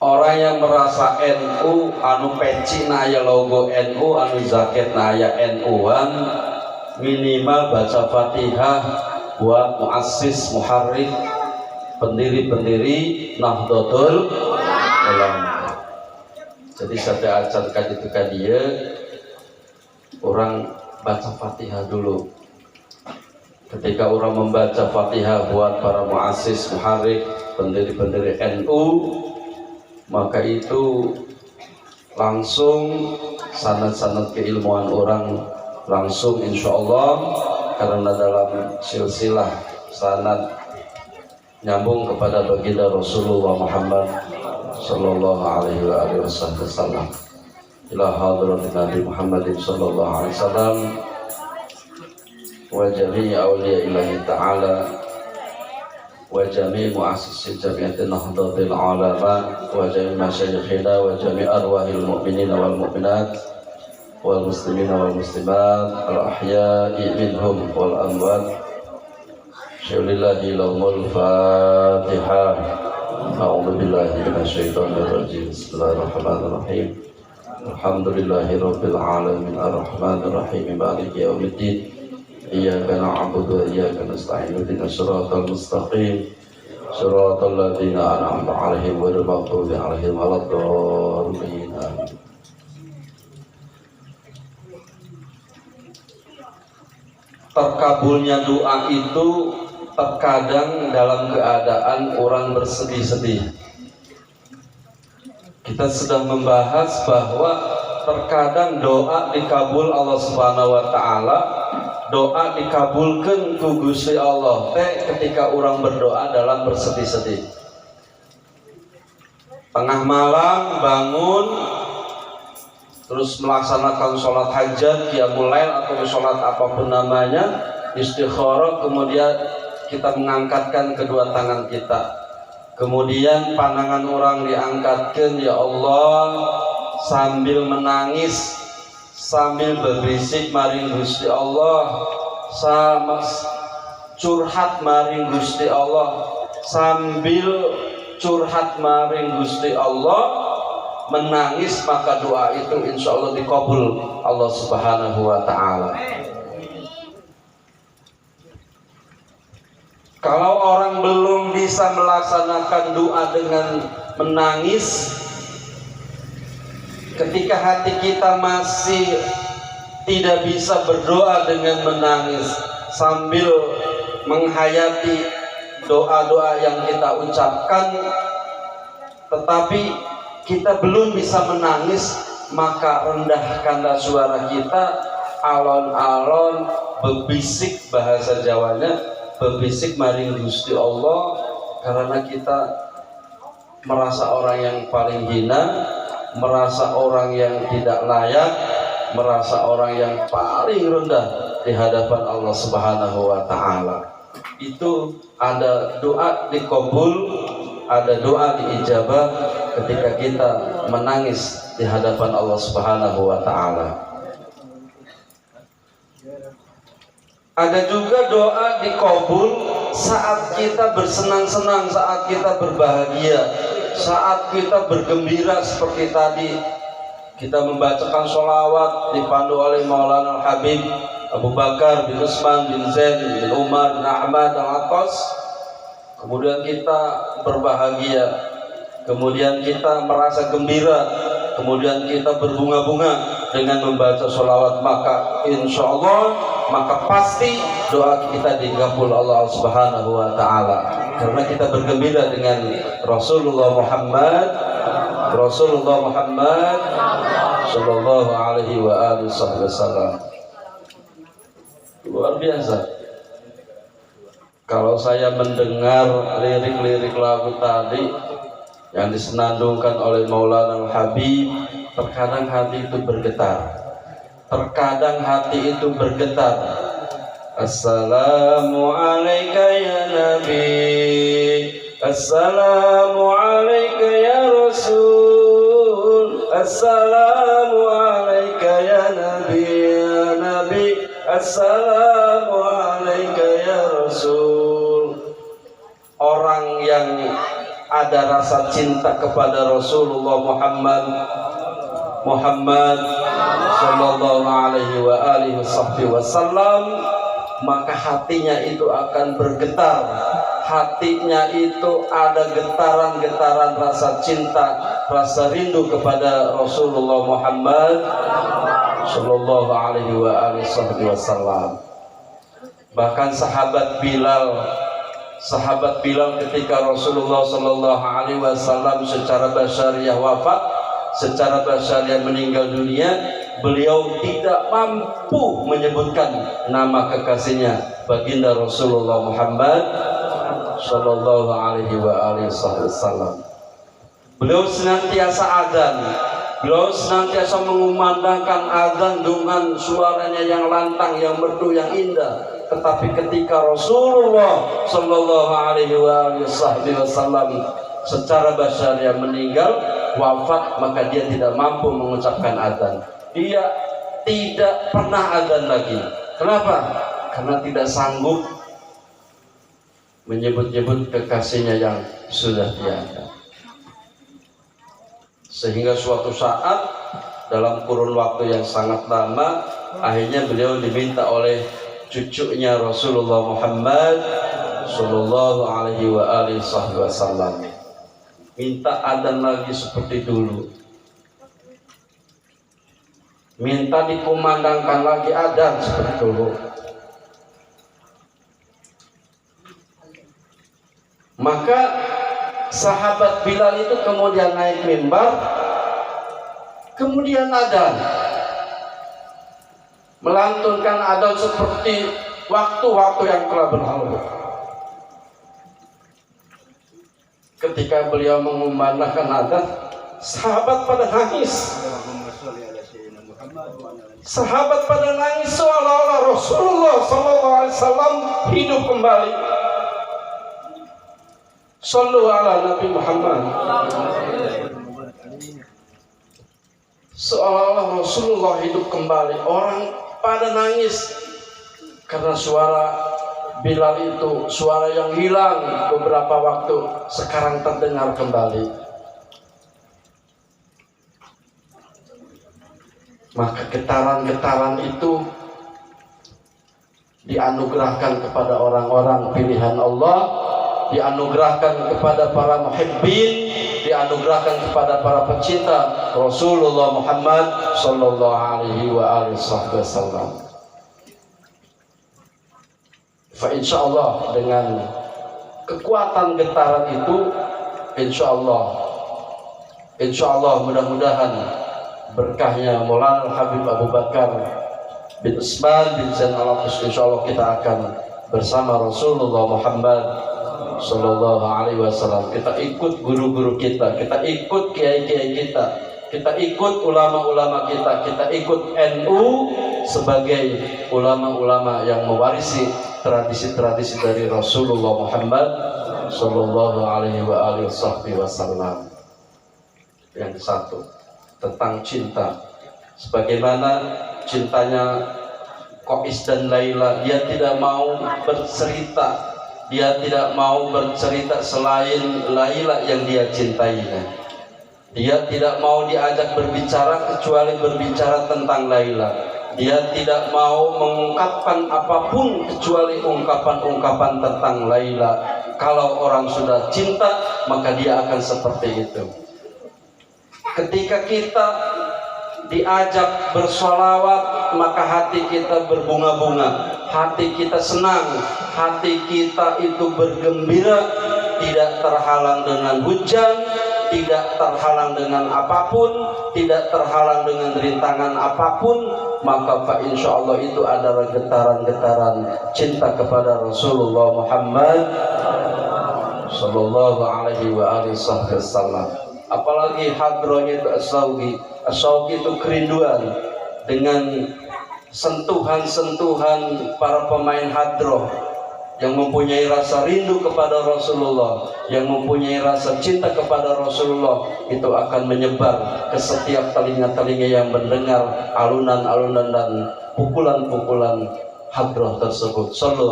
Orang yang merasa NU anu peci na aya logo NU, anu jaket na aya NU-an, minimal baca Fatihah buat muassis muharrik pendiri-pendiri Nahdlatul Ulama. Jadi setiap acan kajitu dia orang baca Fatihah dulu. Ketika orang membaca Fatihah buat para muassis muharrik pendiri-pendiri NU, maka itu langsung sanad-sanad keilmuan orang langsung insya Allah, karena dalam silsilah sanad nyambung kepada baginda Rasulullah Muhammad sallallahu alaihi wasallam ila hadratin Nabi Muhammadin sallallahu alaihi wasallam wa jami'i awliya ilahi ta'ala wa jami' mu'assis jami'atin Nahdlatul Ulama wa jami' masyayikhina wa jami' arwahil mu'minina wal mu'minat wal muslimina wal muslimat al ahya'i minhum wal amwat. Syulillahi lahumul Fatihah. A'udzu billahi minasyaitonir rajim. Bismillahirrahmanirrahim. Alhamdulillahi rabbil alamin arrahmanir rahim maliki yaumiddin. Iyyaka na'budu wa iyyaka nasta'in ihdinas siratal mustaqim siratal ladzina an'amta 'alaihim ghairil maghdubi 'alaihim waladdallin. Terkabulnya doa itu terkadang dalam keadaan orang bersedih-sedih. Kita sedang membahas bahwa terkadang doa dikabul Allah Subhanahu wa taala, doa dikabulkan ku Gusti Allah teh ketika orang berdoa dalam bersedih-sedih. Tengah malam bangun terus melaksanakan sholat hajat, qiyamul lail atau sholat apapun namanya, istikharah, kemudian kita mengangkatkan kedua tangan kita, kemudian pandangan orang diangkatkan, ya Allah, sambil menangis, sambil berbisik maring Gusti Allah, sama curhat maring Gusti Allah, sambil curhat maring Gusti Allah, menangis, maka doa itu insya Allah dikabul Allah Subhanahu wa ta'ala. Kalau orang belum bisa melaksanakan doa dengan menangis, ketika hati kita masih tidak bisa berdoa dengan menangis sambil menghayati doa-doa yang kita ucapkan, tetapi kita belum bisa menangis, maka rendahkanlah suara kita, alon-alon berbisik, bahasa Jawanya berbisik maring Gusti Allah, karena kita merasa orang yang paling hina, merasa orang yang tidak layak, merasa orang yang paling rendah di hadapan Allah Subhanahu wa ta'ala. Itu ada doa dikabul, ada doa diijabah ketika kita menangis di hadapan Allah Subhanahu wa ta'ala. Ada juga doa dikabul saat kita bersenang-senang, saat kita berbahagia, saat kita bergembira, seperti tadi kita membacakan sholawat dipandu oleh Maulana Al-Habib Abu Bakar bin Utsman bin Zaid bin Umar bin Ahmad Al-Attas. Kemudian kita berbahagia, kemudian kita merasa gembira, kemudian kita berbunga-bunga dengan membaca sholawat, maka insya Allah, maka pasti doa kita dikabul Allah Subhanahu wa ta'ala, karena kita bergembira dengan Rasulullah Muhammad sallallahu alaihi wa alihi wasallam. Luar biasa. Kalau saya mendengar lirik-lirik lagu tadi yang disenandungkan oleh Maulana Al-Habib, terkadang hati itu bergetar. Terkadang hati itu bergetar. Assalamu alayka ya Nabi, assalamu alayka ya Rasul, assalamu alayka ya Nabi, ya Nabi, assalamu alayka ya Rasul. Orang yang ada rasa cinta kepada Rasulullah Muhammad sallallahu alaihi wa alihi wasallam, maka hatinya itu akan bergetar. Hatinya itu ada getaran-getaran rasa cinta, rasa rindu kepada Rasulullah Muhammad sallallahu alaihi wa alihi wasallam. Bahkan sahabat Bilal ketika Rasulullah sallallahu alaihi wasallam secara basyariah wafat, secara basyariah meninggal dunia, beliau tidak mampu menyebutkan nama kekasihnya baginda Rasulullah Muhammad sallallahu alaihi wasallam. Beliau senantiasa adzan, beliau senantiasa mengumandangkan adzan dengan suaranya yang lantang, yang merdu, yang indah. Tetapi ketika Rasulullah sallallahu alaihi wasallam secara basyariah meninggal, wafat, maka dia tidak mampu mengucapkan adzan. Dia tidak pernah adzan lagi. Kenapa? Karena tidak sanggup menyebut-nyebut kekasihnya yang sudah tiada. Sehingga suatu saat dalam kurun waktu yang sangat lama, akhirnya beliau diminta oleh cucunya Rasulullah Muhammad sallallahu alaihi wasallam, minta adzan lagi seperti dulu, minta dikumandangkan lagi adzan seperti dulu. Maka sahabat Bilal itu kemudian naik mimbar, kemudian adzan, melantunkan adzan seperti waktu-waktu yang telah berlalu. Ketika beliau mengumandangkan adzan, sahabat pada nangis. Sahabat pada nangis seolah-olah Rasulullah SAW hidup kembali. Sallu ala Nabi Muhammad. Seolah-olah Rasulullah hidup kembali. Orang pada nangis karena suara Bilal itu, suara yang hilang beberapa waktu, sekarang terdengar kembali. Maka getaran-getaran itu dianugerahkan kepada orang-orang pilihan Allah, dianugerahkan kepada para muhibbin, dianugerahkan kepada para pecinta Rasulullah Muhammad sallallahu alaihi wasallam. Fa insyaallah dengan kekuatan getaran itu, insyaallah mudah-mudahan berkahnya Maulana Habib Abu Bakar bin Utsman bin Zain Al-Abbas, insyaallah kita akan bersama Rasulullah Muhammad sallallahu alaihi wasallam. Kita ikut guru-guru kita, kita ikut kiai-kiai kita, kita ikut ulama-ulama kita, kita ikut NU sebagai ulama-ulama yang mewarisi tradisi-tradisi dari Rasulullah Muhammad sallallahu alaihi wasallam. Yang satu tentang cinta, sebagaimana cintanya Qais dan Laila, dia tidak mau bercerita, dia tidak mau bercerita selain Laila yang dia cintainya. Dia tidak mau diajak berbicara kecuali berbicara tentang Laila. Dia tidak mau mengungkapkan apapun kecuali ungkapan-ungkapan tentang Laila. Kalau orang sudah cinta, maka dia akan seperti itu. Ketika kita diajak bersolawat, maka hati kita berbunga-bunga, hati kita senang, hati kita itu bergembira, tidak terhalang dengan hujan, tidak terhalang dengan apapun, tidak terhalang dengan rintangan apapun, maka fa insyaallah itu adalah getaran-getaran cinta kepada Rasulullah Muhammad sallallahu alaihi wasallam. Apalagi hadrohnya itu as-sauqi itu kerinduan, dengan sentuhan-sentuhan para pemain hadroh yang mempunyai rasa rindu kepada Rasulullah, yang mempunyai rasa cinta kepada Rasulullah, itu akan menyebar ke setiap telinga-telinga yang mendengar alunan-alunan dan pukulan-pukulan hadroh tersebut. Sallu